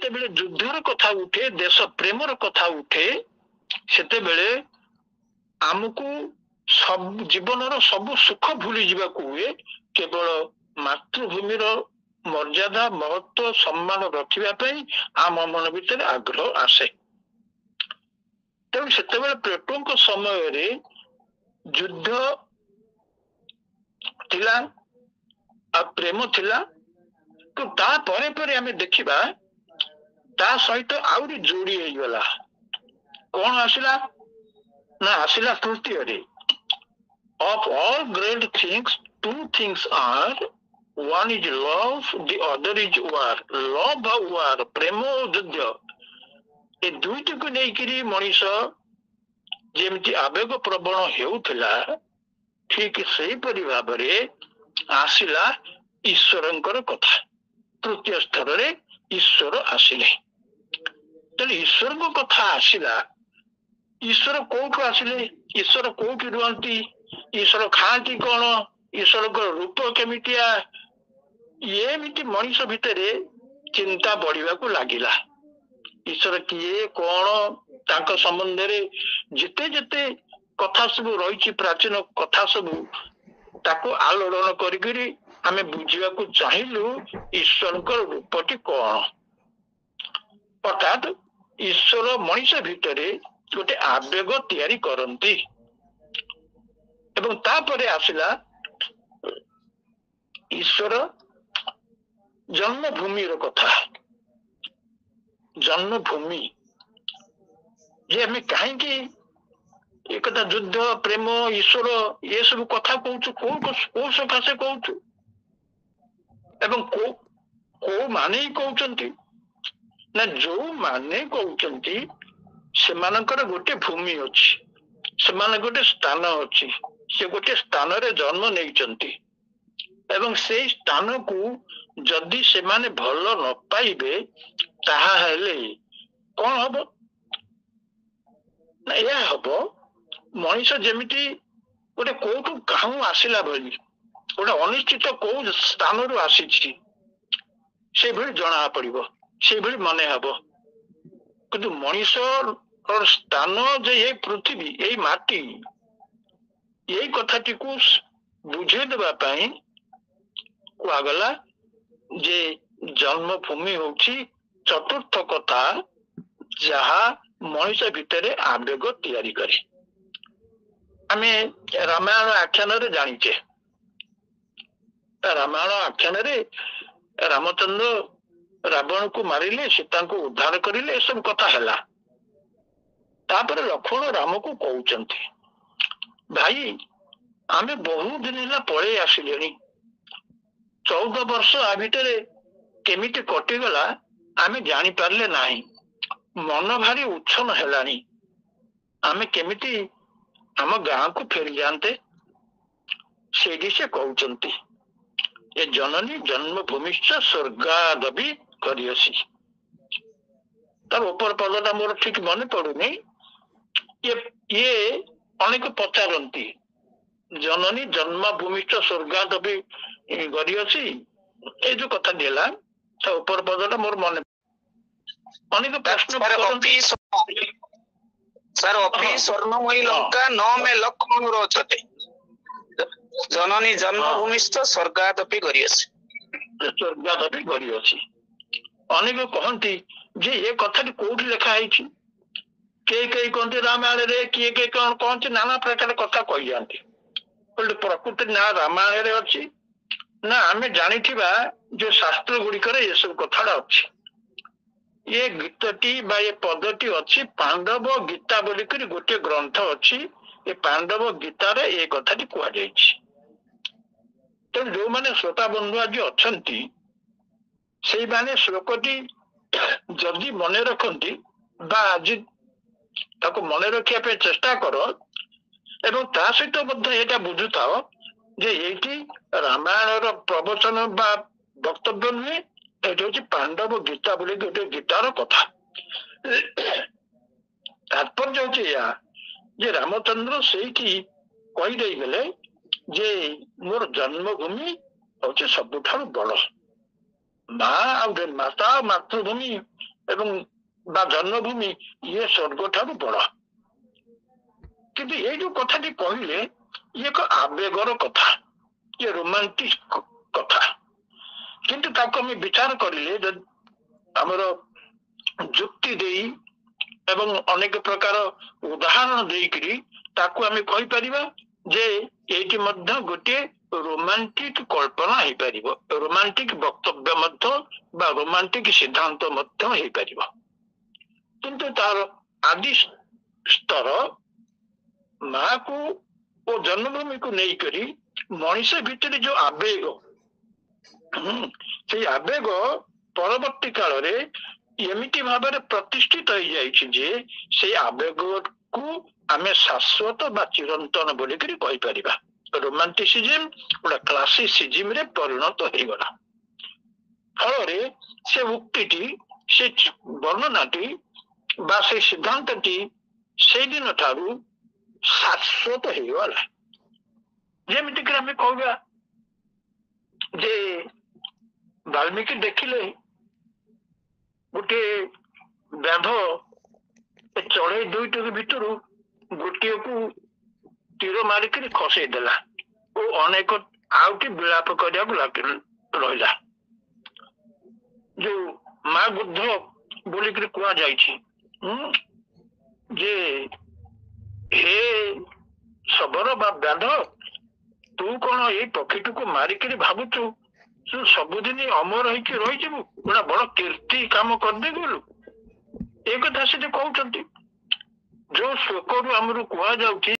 ଯେତେବେଳେ ଯୁଦ୍ଧର କଥା ଉଠେ, ଦେଶ ପ୍ରେମର କଥା ଉଠେ, ସେତେବେଳେ ଆମକୁ ସବୁ ଜୀବନର ସବୁ ସୁଖ ଭୁଲି ଯିବାକୁ ହୁଏ। କେବଳ ମାତୃଭୂମିର ମର୍ଯ୍ୟାଦା, ମହତ୍ଵ, ସମ୍ମାନ ରଖିବା ପାଇଁ ଆମ ମନ ଭିତରେ ଆଗ୍ରହ ଆସେ। ତେଣୁ ସେତେବେଳେ ପ୍ଲେଟୋଙ୍କ ସମୟରେ ଯୁଦ୍ଧ ଥିଲା ଆଉ ପ୍ରେମ ଥିଲା। ତ ତାପରେ ପରେ ଆମେ ଦେଖିବା ତା ସହିତ ଆହୁରି ଯୋଡି ହେଇଗଲା। କଣ ଆସିଲା ନା ଆସିଲା ତୃତୀୟରେ, of all great things two things are, one is love, the other is war. love ଆଉ war, ପ୍ରେମ ଓ ଯୁଦ୍ଧ, ଏ ଦୁଇଟିକୁ ନେଇକିରି ମଣିଷ ଯେମିତି ଆବେଗ ପ୍ରବଣ ହେଉଥିଲା, ଠିକ ସେହିପରି ଭାବରେ ଆସିଲା ଈଶ୍ୱରଙ୍କର କଥା। ତୃତୀୟ ସ୍ତରରେ ଈଶ୍ୱର ଆସିଲେ। ତେଣୁ ଈଶ୍ୱରଙ୍କ କଥା ଆସିଲା। ଈଶ୍ୱର କୋଉଠୁ ଆସିଲେ? ଈଶ୍ୱର କୋଉଠି ରୁହନ୍ତି? ଈଶ୍ୱର ଖାଆନ୍ତି କଣ? ଈଶ୍ୱରଙ୍କର ରୂପ କେମିତିଆ? ଏମିତି ମଣିଷ ଭିତରେ ଚିନ୍ତା ବଢିବାକୁ ଲାଗିଲା। ଈଶ୍ୱର କିଏ, କଣ, ତାଙ୍କ ସମ୍ବନ୍ଧରେ ଯେତେ ଯେତେ କଥା ସବୁ ରହିଛି, ପ୍ରାଚୀନ କଥା ସବୁ, ତାକୁ ଆଲୋଡ଼ନ କରିକିରି ଆମେ ବୁଝିବାକୁ ଚାହିଁଲୁ ଈଶ୍ୱରଙ୍କର ରୂପଟି କଣ। ଅର୍ଥାତ୍ ଈଶ୍ୱର ମଣିଷ ଭିତରେ ଗୋଟେ ଆବେଗ ତିଆରି କରନ୍ତି। ଏବଂ ତାପରେ ଆସିଲା ଈଶ୍ୱର ଜନ୍ମଭୂମିର କଥା। ଜନ୍ମଭୂମି ଯେ ଆମେ କାହିଁକି ଏକଥା ଯୁଦ୍ଧ, ପ୍ରେମ, ଈଶ୍ୱର ଏସବୁ କଥା କହୁଛୁ, କୋଉ ସକାଶେ କହୁଛୁ ଏବଂ କୋଉମାନେ କହୁଛନ୍ତି? ନା ଯୋଉମାନେ କହୁଛନ୍ତି ସେମାନଙ୍କର ଗୋଟେ ଭୂମି ଅଛି, ସେମାନଙ୍କ ଗୋଟେ ସ୍ଥାନ ଅଛି, ସେ ଗୋଟେ ସ୍ଥାନରେ ଜନ୍ମ ନେଇଛନ୍ତି ଏବଂ ସେଇ ସ୍ଥାନକୁ ଯଦି ସେମାନେ ଭଲ ନ ପାଇବେ ତାହେଲେ କଣ ହବ? ନା ଏହା ହବ ମଣିଷ ଯେମିତି ଗୋଟେ କୋଉଠୁ କାହୁଁ ଆସିଲା ଭଳି, ଗୋଟେ ଅନିଶ୍ଚିତ କୋଉ ସ୍ଥାନରୁ ଆସିଛି ସେଇଭଳି ଜଣା ପଡିବ, ସେଇଭଳି ମନେ ହବ। କିନ୍ତୁ ମଣିଷର ସ୍ଥାନ ଯେ ଏଇ ପୃଥିବୀ, ଏଇ ମାଟି, ଏଇ କଥାଟିକୁ ବୁଝେଇ ଦେବା ପାଇଁ କୁହାଗଲା ଯେ ଜନ୍ମଭୂମି ହଉଛି ଚତୁର୍ଥ କଥା, ଯାହା ମଣିଷ ଭିତରେ ଆବେଗ ତିଆରି କରେ। ଆମେ ରାମାୟଣ ଆଖ୍ୟାନରେ ଜାଣିଛେ, ରାମାୟଣ ଆଖ୍ୟାନରେ ରାମଚନ୍ଦ୍ର ରାବଣକୁ ମାରିଲେ, ସୀତାଙ୍କୁ ଉଦ୍ଧାର କରିଲେ, ଏସବୁ କଥା ହେଲା। ତାପରେ ଲକ୍ଷ୍ମଣ ରାମକୁ କହୁଛନ୍ତି, ଭାଇ ଆମେ ବହୁ ଦିନ ହେଲା ପଳେଇ ଆସିଲେଣି, 14 ବର୍ଷ ଆ ଭିତରେ କେମିତି କଟିଗଲା ଆମେ ଜାଣିପାରିଲେ ନାହିଁ, ମନ ଭାରି ଉଚ୍ଛନ୍ନ ହେଲାଣି, ଆମେ କେମିତି ଆମ ଗାଁକୁ ଫେରିଯାଆନ୍ତେ। ସେଇଠି ସେ କହୁଛନ୍ତି, ଏ ଜନନୀ ଜନ୍ମଭୂମିଶ୍ଚ ସ୍ୱର୍ଗାଦପି କରିଅସି। ତାର ଉପର ପଦଟା ମୋର ଠିକ ମନେ ପଡୁନି। ଇଏ ଅନେକ ପଚାରନ୍ତି, ଜନନୀ ଜନ୍ମଭୂମିଶ୍ଚ ସ୍ୱର୍ଗାଦପି କରିଅସି, ଏଇ ଯୋଉ କଥା ହେଲା ତା ଉପର ପଦଟା ମୋର ମନେ, ଅନେକ ପ୍ରଶ୍ନ କରନ୍ତି। ସାର୍ ଅପି ସ୍ୱର୍ଣ୍ଣମୟୀ ଲଙ୍କା ନ ମେ ଲକ୍ଷ୍ମଣ ରୋଚତେ, ଜନନୀ ଜନ୍ମଭୂମିଶ୍ଚ ସ୍ୱର୍ଗାଦପି କରିଅସି। ସ୍ୱର୍ଗାଦପି କରିଅସି। ଅନେକ କହନ୍ତି ଯେ ଏ କଥାଟି କୋଉଠି ଲେଖା ହେଇଛି? କେହି କହନ୍ତି ରାମାୟଣରେ, କିଏ କଣ କହନ୍ତି, ନାନା ପ୍ରକାର କଥା କହିଯାଆନ୍ତି। ପ୍ରକୃତରେ ନା ରାମାୟଣରେ ଅଛି, ନା ଆମେ ଜାଣିଥିବା ଯୋଉ ଶାସ୍ତ୍ର ଗୁଡିକରେ ଏସବୁ କଥାଟା ଅଛି। ଏ ଗୀତଟି ବା ଏ ପଦଟି ଅଛି ପାଣ୍ଡବ ଗୀତା ବୋଲିକରି ଗୋଟିଏ ଗ୍ରନ୍ଥ ଅଛି। ଏ ପାଣ୍ଡବ ଗୀତାରେ ଏ କଥାଟି କୁହାଯାଇଛି। ତେଣୁ ଯୋଉମାନେ ଶ୍ରୋତା ବନ୍ଧୁ ଆଜି ଅଛନ୍ତି, ସେଇମାନେ ଶ୍ଲୋକଟି ଯଦି ମନେ ରଖନ୍ତି ବା ଆଜି ତାକୁ ମନେ ରଖିବା ପାଇଁ ଚେଷ୍ଟା କର ଏବଂ ତା ସହିତ ମଧ୍ୟ ଏଇଟା ବୁଝୁଥାଅ ଯେ ଏଇଠି ରାମାୟଣର ପ୍ରବଚନ ବା ବକ୍ତବ୍ୟ ନୁହେଁ, ଏଇଠି ହଉଛି ପାଣ୍ଡବ ଗୀତା ବୋଲି ଗୋଟେ ଗୀତାର କଥା। ତାତ୍ପର୍ଯ୍ୟ ହଉଛି ଏହା ଯେ ରାମଚନ୍ଦ୍ର ସେଇଠି କହିଦେଇଗଲେ ଯେ ମୋର ଜନ୍ମଭୂମି ହଉଛି ସବୁଠାରୁ ବଡ। ମା ଆଉ ମାତା ମାତୃଭୂମି ଏବଂ ବା ଜନ୍ମଭୂମି ଇଏ ସ୍ୱର୍ଗ ଠାରୁ ବଡ। କିନ୍ତୁ ଏଇ ଯୋଉ କଥାଟି କହିଲେ ଇଏ ଏକ ଆବେଗର କଥା, ଇଏ ରୋମାଣ୍ଟିକ କଥା। କିନ୍ତୁ ତାକୁ ଆମେ ବିଚାର କରିଲେ ଯଦି ଆମର ଯୁକ୍ତି ଦେଇ ଏବଂ ଅନେକ ପ୍ରକାର ଉଦାହରଣ ଦେଇକରି ତାକୁ ଆମେ କହିପାରିବା ଯେ ଏଇଠି ମଧ୍ୟ ଗୋଟିଏ ରୋମାଣ୍ଟିକ କଳ୍ପନା ହେଇପାରିବ, ରୋମାଣ୍ଟିକ ବକ୍ତବ୍ୟ ମଧ୍ୟ ବା ରୋମାଣ୍ଟିକ ସିଦ୍ଧାନ୍ତ ମଧ୍ୟ ହେଇପାରିବ। କିନ୍ତୁ ତାର ଆଦି ସ୍ତର ମାକୁ ଓ ଜନ୍ମଭୂମିକୁ ନେଇକରି ମଣିଷ ଭିତରେ ଯୋଉ ଆବେଗ, ସେଇ ଆବେଗ ପରବର୍ତ୍ତୀ କାଳରେ ଏମିତି ଭାବରେ ପ୍ରତିଷ୍ଠିତ ହେଇଯାଇଛି ଯେ ସେଇ ଆବେଗକୁ ଆମେ ଶାଶ୍ୱତ ବା ଚିରନ୍ତନ ବୋଲିକରି କହିପାରିବା। ରୋମାଣ୍ଟିସିଜିମ ଗୋଟେ କ୍ଲାସିସିଜିମରେ ପରିଣତ ହେଇଗଲା। ଫଳରେ ସେ ଉକ୍ତିଟି, ସେ ବର୍ଣ୍ଣନାଟି ବା ସେ ସିଦ୍ଧାନ୍ତଟି ସେଇଦିନ ଠାରୁ ଶାଶ୍ୱତ ହେଇଗଲା। ଯେମିତିକି ଆମେ କହିବା ଯେ ବାଲ୍ମୀକି ଦେଖିଲେ ଗୋଟିଏ ବ୍ୟାଧ ଚଢେଇ ଦୁଇଟି ଭିତରୁ ଗୋଟିଏକୁ ତୀର ମାରିକିରି ଖସେଇ ଦେଲା ଓ ଅନେକ ଆଉଟି ବିଳାପ କରିବାକୁ ରହିଲା। ଯୋଉ ମା ବୁଦ୍ଧ ବୋଲିକିରି କୁହାଯାଇଛି ଯେ ହେ ଶବର ବା ବ୍ୟାଧ, ତୁ କଣ ଏଇ ପକ୍ଷୀଟିକୁ ମାରିକିରି ଭାବୁଛୁ ତୁ ସବୁଦିନ ଅମର ହେଇକି ରହିଯିବୁ, ଗୋଟେ ବଡ କୀର୍ତ୍ତି କାମ କରିଦେଇଗଲୁ। ଏ କଥା ସେଠି କହୁଛନ୍ତି। ଯୋଉ ଶ୍ଲୋକରୁ ଆମର କୁହାଯାଉଛି